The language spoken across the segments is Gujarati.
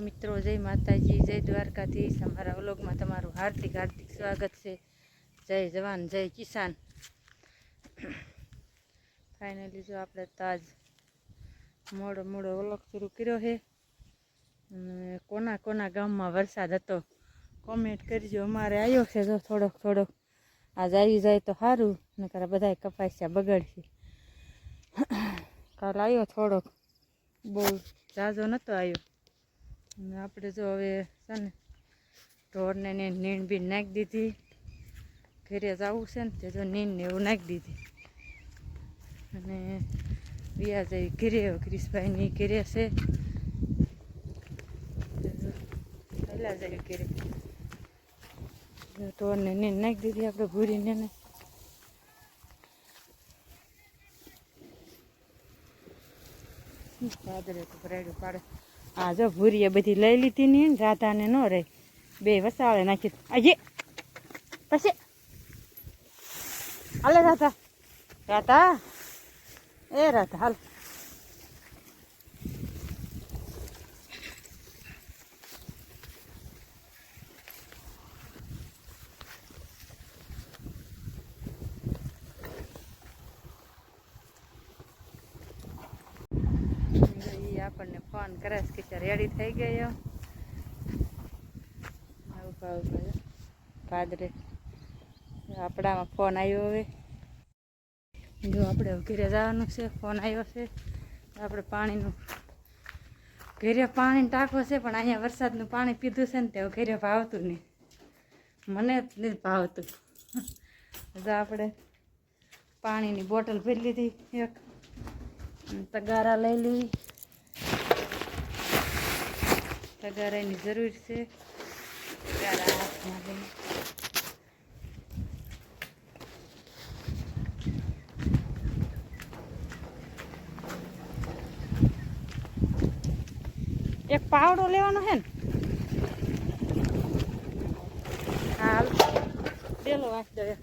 મિત્રો, જય માતાજી, જય દ્વારકાધીશ। અમારા વ્લોગમાં તમારું હાર્દિક હાર્દિક સ્વાગત છે। જય જવાન, જય કિસાન। ફાઇનલી જો આપણે તાજ મોડો વ્લોગ શરૂ કર્યો છે। કોના કોના ગામમાં વરસાદ હતો કોમેન્ટ કરજો। અમારે આવ્યો છે જો થોડોક આજ આવી જાય તો સારું, નકર બધાય કપાસ્યા બગડશે। કાલ આવ્યો થોડોક, બહુ ઝાઝો નહોતો આવ્યો। આપણે જો હવે છે ને ઢોરને નીણ બીણ નાખી દીધી। ઘરે જવું છે ને તે જો નીણ ને એવું નાખી દીધી અને વ્યાજ ઘરે ક્રિશભાઈની ઘરે છે, પહેલાં જાય ઘરે ઢોરને નીણ નાખી દીધી આપણે ભૂરીને ને। પાદરે તો ભરાડ્યું પાડે। હા જો ભૂરીએ બધી લઈ લીધી ને રાધાને ન રહી, બે વસાળે નાખી આજે પછી હાલે રાધા એ રાધા હાલ। આપણને ફોન કરે છે કે રેડી થઈ ગયો, પાદરે આપણામાં ફોન આવ્યો। હવે જો આપણે ઘરે જવાનું છે, ફોન આવ્યો છે। આપણે પાણીનું ઘરે પાણી ટાંકો છે, પણ અહીંયા વરસાદનું પાણી પીધું છે ને તે ઘરે ભાવતું નહીં, મને જ નહીં ભાવતું। જો આપણે પાણીની બોટલ ભરી લીધી, એક તગારા લઈ લીધી। તગારાની જરૂર છે, તગારા હાથમાં લઈ એક પાવડો લેવાનો છે ને, હાલ ડેલો વાંચ દે।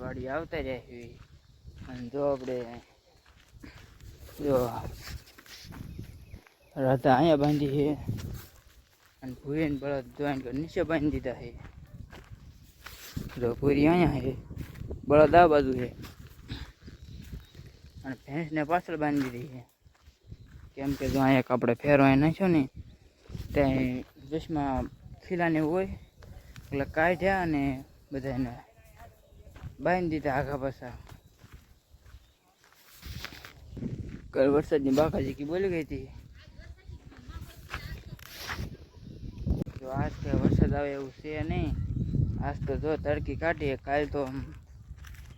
વાડી આવતા જાય અને જો આપણે જો રાધા અહીંયા બાંધી છે અને ભૂરીને બળદ જોઈને નીચે બાંધી દીધા છે। જો ભૂરી અહીંયા છે, બળદ આ બાજુ છે અને ભેંસને પાછળ બાંધી દીધી છે, કેમ કે જો અહીંયા આપણે ફેરવાય નાખ્યો ને ત્યાં વિશમાં ખીલાને હોય એટલે કાઢ્યા અને બધાને બાંધી દીધા આઘા પાછા। કાલ વરસાદની બાકાજી બોલી ગઈ હતી, જો આજ કે વરસાદ આવે એવું છે નહીં। આજ તો જો તડકી કાઢીએ, કાલ તો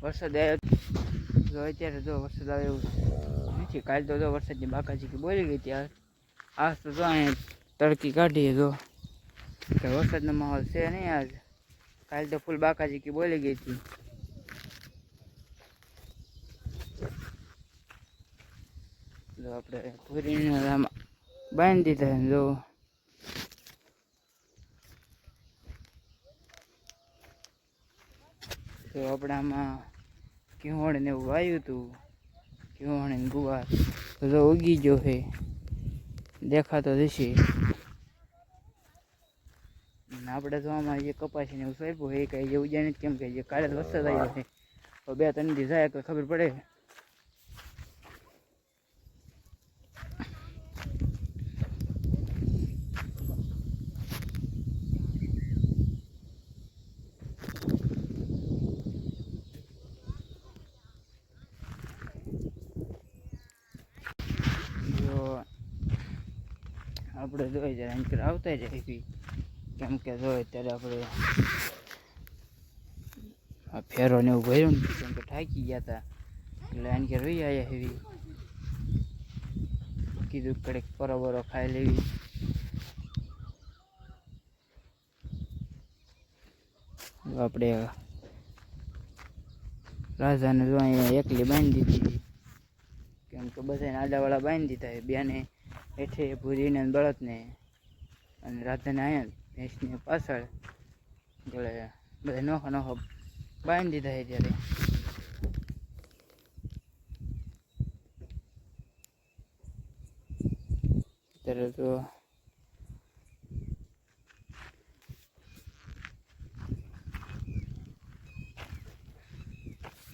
વરસાદ આવ્યો, જો અત્યારે જો વરસાદ આવે એવું નથી। કાલ તો જો વરસાદની બાકાજી બોલી ગઈ હતી, આજ તો જો અહીંયા તડકી કાઢીએ જો કે વરસાદનો માહોલ છે નહીં આજ। કાલ તો ફૂલ બાકાજી બોલી ગઈ હતી। જો આપણે પૂરીને બાંધી દીધા। જો આપણે આમાં કિહોણ ને એવું વાવ્યું હતું, કિહોણ ને ગુવાર તો ઉગી ગયો છે, દેખાતો જશે। આપણે તો આમાં જે કપાસી ને એવું સોંપ્યું એ કઈ જે ઉજાય નથી, કેમ કે જે કાલે વરસાદ આવ્યો છે તો 2-3 દી જાય તો ખબર પડે. જો આપણે જોઈએ જ્યારે એન્કર આવતા જાય એવી, કેમ કે જો અત્યારે આપણે આ ફેરો ને એવું ભર્યું ને, કેમ કે થાકી ગયા હતા એટલે એન્કર રહી આવ્યા એવી. કીધું કડક બરોબર ખાઈ લેવી. આપણે રાજાને જો અહીંયા એકલી બાંધી દીધી, કેમ કે બધાને આડાવાળા બાંધી દીધા. બેને હેઠે ભૂરીને બળદને, અને રાધાને અહીંયા ભેંસને પાછળ, એટલે બધા નોખો નોખો બાંધી દીધા છે. ત્યારે તો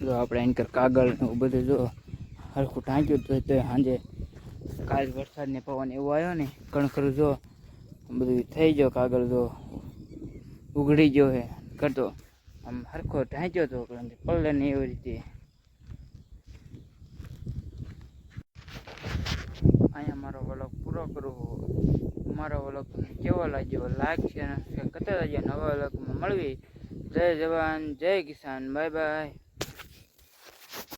જો આપણે એન્કર કાગળ ને એવું બધું જો હરખું ટાંક્યું તો સાંજે કાલ વરસાદ ને પવન એવો આવ્યો ને કણખરું, જો બધું થઈ ગયો કાગળ, જો ઉઘડી ગયો હે કરતો, આમ હરખો ઢાંચ્યો હતો પલ્લે ને એવી રીતે. અહીંયા મારો વ્લોગ પૂરો કરું. મારો વ્લોગ તમને કેવો લાગ્યો લાઈક શેર કરતા રહેજો. નવા વ્લોગમાં મળવી. જય જવાન જય કિસાન. Bye bye.